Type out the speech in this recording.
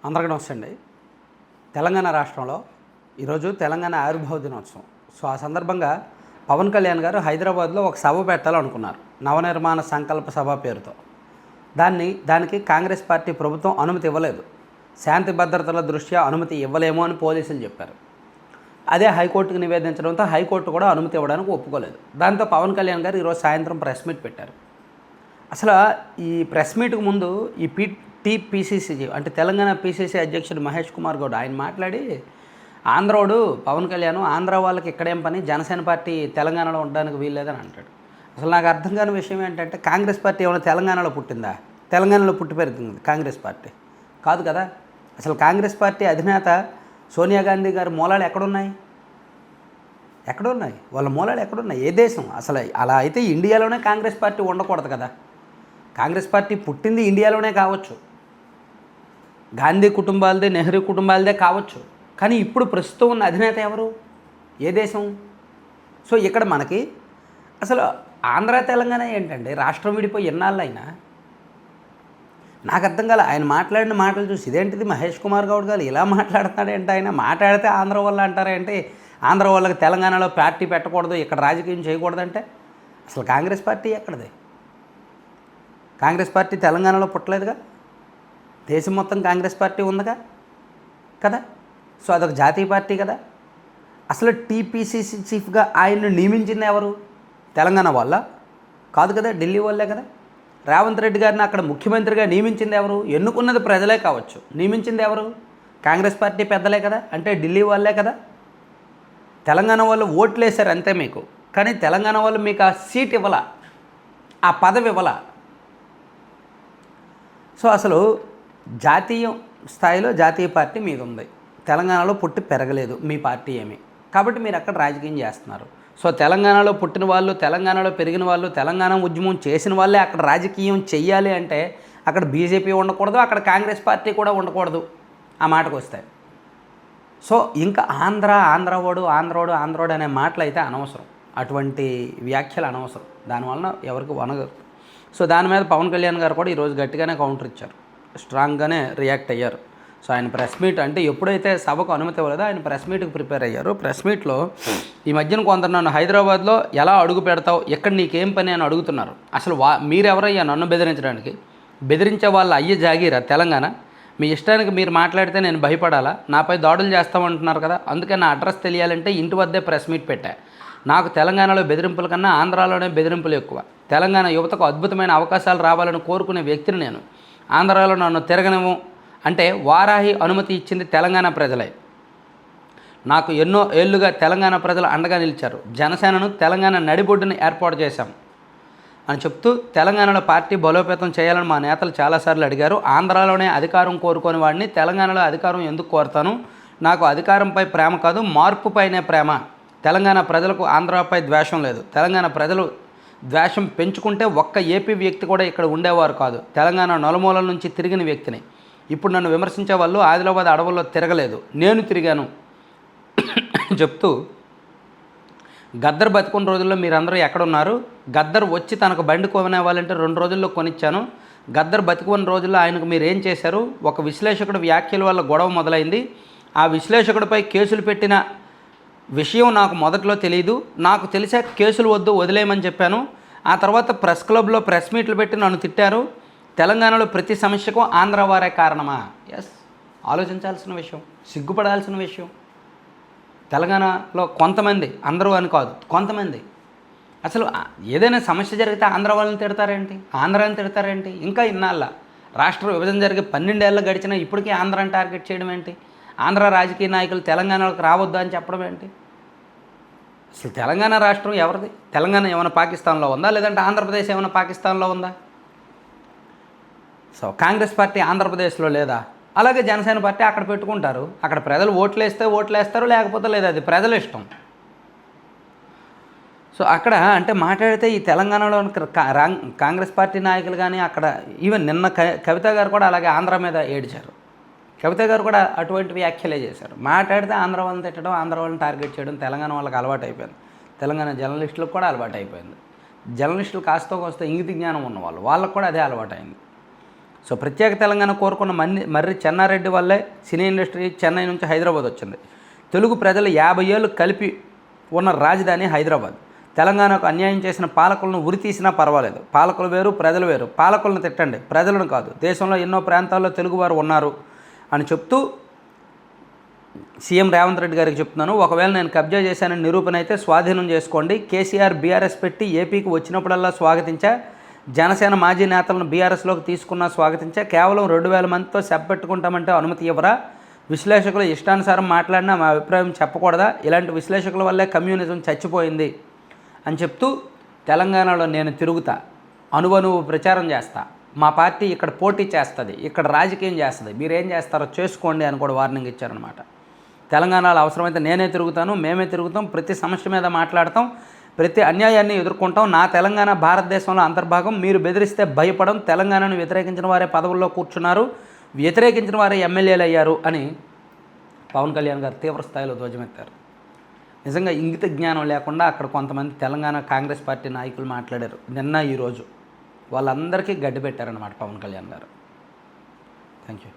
అందరికీ నమస్తే అండి. తెలంగాణ రాష్ట్రంలో ఈరోజు తెలంగాణ ఆవిర్భావ దినోత్సవం. సో ఆ సందర్భంగా పవన్ కళ్యాణ్ గారు హైదరాబాద్లో ఒక సభ పెట్టాలనుకున్నారు, నవనిర్మాణ సంకల్ప సభ పేరుతో. దానికి కాంగ్రెస్ పార్టీ ప్రభుత్వం అనుమతి ఇవ్వలేదు. శాంతి భద్రతల దృష్ట్యా అనుమతి ఇవ్వలేము అని పోలీసులు చెప్పారు. అదే హైకోర్టుకు నివేదించడంతో హైకోర్టు కూడా అనుమతి ఇవ్వడానికి ఒప్పుకోలేదు. దాంతో పవన్ కళ్యాణ్ గారు ఈరోజు సాయంత్రం ప్రెస్ మీట్ పెట్టారు. అసలు ఈ ప్రెస్ మీట్కు ముందు ఈ టీపీసీసీ అంటే తెలంగాణ పీసీసీ అధ్యక్షుడు మహేష్ కుమార్ గౌడ్ ఆయన మాట్లాడి, ఆంధ్రోడు పవన్ కళ్యాణ్ ఆంధ్ర వాళ్ళకి ఇక్కడేం పని, జనసేన పార్టీ తెలంగాణలో ఉండడానికి వీల్లేదని అంటాడు. అసలు నాకు అర్థం కాని విషయం ఏంటంటే, కాంగ్రెస్ పార్టీ ఏమైనా తెలంగాణలో పుట్టిందా? తెలంగాణలో పుట్టి పెరుగుతుంది కాంగ్రెస్ పార్టీ కాదు కదా. అసలు కాంగ్రెస్ పార్టీ అధినేత సోనియా గాంధీ గారి మూలాలు ఎక్కడున్నాయి? వాళ్ళ మూలాలు ఎక్కడున్నాయి? ఏ దేశం? అసలు అలా అయితే ఇండియాలోనే కాంగ్రెస్ పార్టీ ఉండకూడదు కదా. కాంగ్రెస్ పార్టీ పుట్టింది ఇండియాలోనే కావచ్చు, గాంధీ కుటుంబాలదే, నెహ్రూ కుటుంబాలదే కావచ్చు, కానీ ఇప్పుడు ప్రస్తుతం ఉన్న అధినేత ఎవరు? ఏ దేశం? సో ఇక్కడ మనకి అసలు ఆంధ్ర తెలంగాణ ఏంటండి? రాష్ట్రం విడిపోయి ఎన్నాళ్ళైనా నాకు అర్థం కాలే. ఆయన మాట్లాడిన మాటలు చూసి ఇదేంటిది మహేష్ కుమార్ గౌడ్ గారు ఇలా మాట్లాడుతున్నాడేంటి? ఆయన మాట్లాడితే ఆంధ్ర వాళ్ళు అంటారేంటి? ఆంధ్ర వాళ్ళకి తెలంగాణలో పార్టీ పెట్టకూడదు, ఇక్కడ రాజకీయం చేయకూడదంటే అసలు కాంగ్రెస్ పార్టీ ఎక్కడిది? కాంగ్రెస్ పార్టీ తెలంగాణలో పుట్టలేదుగా, దేశం మొత్తం కాంగ్రెస్ పార్టీ ఉందిగా కదా. సో అదొక జాతీయ పార్టీ కదా. అసలు టీపీసీసీ చీఫ్గా ఆయన్ని నియమించింది ఎవరు? తెలంగాణ వాళ్ళ కాదు కదా, ఢిల్లీ వాళ్ళే కదా. రేవంత్ రెడ్డి గారిని అక్కడ ముఖ్యమంత్రిగా నియమించింది ఎవరు? ఎన్నుకున్నది ప్రజలే కావచ్చు, నియమించింది ఎవరు? కాంగ్రెస్ పార్టీ పెద్దలే కదా, అంటే ఢిల్లీ వాళ్ళే కదా. తెలంగాణ వాళ్ళు ఓట్లు వేశారు అంతే మీకు, కానీ తెలంగాణ వాళ్ళు మీకు ఆ సీట్ ఇవ్వాల, ఆ పదవి ఇవ్వాల. సో అసలు జాతీయ స్థాయిలో జాతీయ పార్టీ మీద ఉంది, తెలంగాణలో పుట్టి పెరగలేదు మీ పార్టీ ఏమి, కాబట్టి మీరు అక్కడ రాజకీయం చేస్తున్నారు. సో తెలంగాణలో పుట్టిన వాళ్ళు, తెలంగాణలో పెరిగిన వాళ్ళు, తెలంగాణ ఉద్యమం చేసిన వాళ్ళే అక్కడ రాజకీయం చెయ్యాలి అంటే అక్కడ బీజేపీ ఉండకూడదు, అక్కడ కాంగ్రెస్ పార్టీ కూడా ఉండకూడదు ఆ మాటకు వస్తాయి. సో ఇంకా ఆంధ్రోడు అనే మాటలు అయితే అనవసరం, అటువంటి వ్యాఖ్యలు అనవసరం, దానివలన ఎవరికి వనగదు. సో దాని మీద పవన్ కళ్యాణ్ గారు కూడా ఈరోజు గట్టిగానే కౌంటర్ ఇచ్చారు, స్ట్రాంగ్గానే రియాక్ట్ అయ్యారు. సో ఆయన ప్రెస్ మీట్ అంటే ఎప్పుడైతే సభకు అనుమతి ఇవ్వలేదో ఆయన ప్రెస్ మీట్కి ప్రిపేర్ అయ్యారు. ప్రెస్ మీట్లో ఈ మధ్యన కొంత నన్ను హైదరాబాద్లో ఎలా అడుగు పెడతావు, ఎక్కడ నీకేం పని అని అడుగుతున్నారు. అసలు మీరెవరయ్యా నన్ను బెదిరించడానికి? బెదిరించే వాళ్ళ అయ్యే జాగీరా తెలంగాణ? మీ ఇష్టానికి మీరు మాట్లాడితే నేను భయపడాలా? నాపై దాడులు చేస్తామంటున్నారు కదా, అందుకే నా అడ్రస్ తెలియాలంటే ఇంటి వద్దే ప్రెస్ మీట్ పెట్టా. నాకు తెలంగాణలో బెదిరింపుల కన్నా ఆంధ్రాలోనే బెదిరింపులు ఎక్కువ. తెలంగాణ యువతకు అద్భుతమైన అవకాశాలు రావాలని కోరుకునే వ్యక్తిని నేను. ఆంధ్రాలో నన్ను తిరగనివ్వం అంటే వారాహి అనుమతి ఇచ్చింది తెలంగాణ ప్రజలే. నాకు ఎన్నో ఏళ్లుగా తెలంగాణ ప్రజలు అండగా నిలిచారు. జనసేనను తెలంగాణ నడిబొడ్డుని ఏర్పాటు చేశాం అని చెప్తూ తెలంగాణలో పార్టీ బలోపేతం చేయాలని మా నేతలు చాలాసార్లు అడిగారు. ఆంధ్రాలోనే అధికారం కోరుకోని వాడిని తెలంగాణలో అధికారం ఎందుకు కోరుతాను? నాకు అధికారంపై ప్రేమ కాదు, మార్పుపైనే ప్రేమ. తెలంగాణ ప్రజలకు ఆంధ్రాపై ద్వేషం లేదు. తెలంగాణ ప్రజలు ద్వేషం పెంచుకుంటే ఒక్క ఏపీ వ్యక్తి కూడా ఇక్కడ ఉండేవారు కాదు. తెలంగాణ నలుమూలల నుంచి తిరిగిన వ్యక్తిని. ఇప్పుడు నన్ను విమర్శించే వాళ్ళు ఆదిలాబాద్ అడవుల్లో తిరగలేదు, నేను తిరిగాను చెప్తూ, గద్దర్ బతికున్న రోజుల్లో మీరందరూ ఎక్కడున్నారు? గద్దర్ వచ్చి తనకు బండి కొనేవాళ్ళంటే 2 రోజుల్లో కొనిచ్చాను. గద్దర్ బతికున్న రోజుల్లో ఆయనకు మీరు ఏం చేశారు? ఒక విశ్లేషకుడు వ్యాఖ్యల వల్ల గొడవ మొదలైంది. ఆ విశ్లేషకుడిపై కేసులు పెట్టిన విషయం నాకు మొదట్లో తెలియదు. నాకు తెలిసాక కేసులు వద్దు, వదిలేయమని చెప్పాను. ఆ తర్వాత ప్రెస్ క్లబ్లో ప్రెస్ మీట్లు పెట్టి నన్ను తిట్టారు. తెలంగాణలో ప్రతి సమస్యకు ఆంధ్ర వారే కారణమా? ఎస్, ఆలోచించాల్సిన విషయం, సిగ్గుపడాల్సిన విషయం. తెలంగాణలో కొంతమంది, అందరూ అని కాదు, కొంతమంది అసలు ఏదైనా సమస్య జరిగితే ఆంధ్ర వాళ్ళని తిడతారేంటి, ఆంధ్రాని తిడతారేంటి? ఇంకా ఇన్నాళ్ళ రాష్ట్ర విభజన జరిగి 12 ఏళ్ళు గడిచినా ఇప్పటికీ ఆంధ్రాని టార్గెట్ చేయడం ఏంటి? ఆంధ్ర రాజకీయ నాయకులు తెలంగాణలోకి రావద్దు అని చెప్పడం ఏంటి? అసలు తెలంగాణ రాష్ట్రం ఎవరిది? తెలంగాణ ఏమైనా పాకిస్తాన్లో ఉందా, లేదంటే ఆంధ్రప్రదేశ్ ఏమైనా పాకిస్తాన్లో ఉందా? సో కాంగ్రెస్ పార్టీ ఆంధ్రప్రదేశ్లో లేదా? అలాగే జనసేన పార్టీ అక్కడ పెట్టుకుంటారు. అక్కడ ప్రజలు ఓట్లు వేస్తారు, లేకపోతే లేదు, అది ప్రజల ఇష్టం. సో అక్కడ అంటే మాట్లాడితే ఈ తెలంగాణలో కాంగ్రెస్ పార్టీ నాయకులు కానీ అక్కడ ఈవెన్ నిన్న కవిత గారు కూడా అలాగే ఆంధ్ర మీద ఏడ్చారు. కవిత గారు కూడా అటువంటి వ్యాఖ్యలే చేశారు. మాట్లాడితే ఆంధ్ర వాళ్ళని తిట్టడం, ఆంధ్ర వాళ్ళని టార్గెట్ చేయడం తెలంగాణ వాళ్ళకి అలవాటు అయిపోయింది. తెలంగాణ జర్నలిస్టులకు కూడా అలవాటు అయిపోయింది. జర్నలిస్టులు కాస్త ఇంగిత జ్ఞానం ఉన్నవాళ్ళు, వాళ్ళకు కూడా అదే అలవాటు అయింది. సో ప్రత్యేక తెలంగాణ కోరుకున్న మర్రి చెన్నారెడ్డి వల్లే సినీ ఇండస్ట్రీ చెన్నై నుంచి హైదరాబాద్ వచ్చింది. తెలుగు ప్రజలు 50 ఏళ్ళు కలిపి ఉన్న రాజధాని హైదరాబాద్. తెలంగాణకు అన్యాయం చేసిన పాలకులను ఉరి తీసినా పర్వాలేదు. పాలకులు వేరు, ప్రజలు వేరు. పాలకులను తిట్టండి, ప్రజలను కాదు. దేశంలో ఎన్నో ప్రాంతాల్లో తెలుగువారు ఉన్నారు అని చెప్తూ సీఎం రేవంత్ రెడ్డి గారికి చెప్తున్నాను, ఒకవేళ నేను కబ్జా చేశానని నిరూపణ అయితే స్వాధీనం చేసుకోండి. కేసీఆర్ బీఆర్ఎస్ పెట్టి ఏపీకి వచ్చినప్పుడల్లా స్వాగతించా. జనసేన మాజీ నేతలను బీఆర్ఎస్లోకి తీసుకున్నా స్వాగతించా. కేవలం 2000 మందితో పెట్టుకుంటామంటే అనుమతి ఇవ్వరా? విశ్లేషకులు ఇష్టానుసారం మాట్లాడినా మా అభిప్రాయం చెప్పకూడదా? ఇలాంటి విశ్లేషకుల వల్లే కమ్యూనిజం చచ్చిపోయింది అని చెప్తూ తెలంగాణలో నేను తిరుగుతా, అణువణువు ప్రచారం చేస్తా, మా పార్టీ ఇక్కడ పోటీ చేస్తుంది, ఇక్కడ రాజకీయం చేస్తుంది, మీరేం చేస్తారో చేసుకోండి అని కూడా వార్నింగ్ ఇచ్చారనమాట. తెలంగాణలో అవసరమైతే నేనే తిరుగుతాను, మేమే తిరుగుతాం, ప్రతి సమస్య మీద మాట్లాడతాం, ప్రతి అన్యాయాన్ని ఎదుర్కొంటాం. నా తెలంగాణ భారతదేశంలో అంతర్భాగం. మీరు బెదిరిస్తే భయపడం. తెలంగాణను వ్యతిరేకించిన వారే పదవుల్లో కూర్చున్నారు, వ్యతిరేకించిన వారే ఎమ్మెల్యేలు అయ్యారు అని పవన్ కళ్యాణ్ గారు తీవ్ర స్థాయిలో ధ్వజమెత్తారు. నిజంగా ఇంగిత జ్ఞానం లేకుండా అక్కడ కొంతమంది తెలంగాణ కాంగ్రెస్ పార్టీ నాయకులు మాట్లాడారు నిన్న ఈరోజు. వాళ్ళందరికీ గడ్డి పెట్టారన్నమాట పవన్ కళ్యాణ్ గారు. Thank you.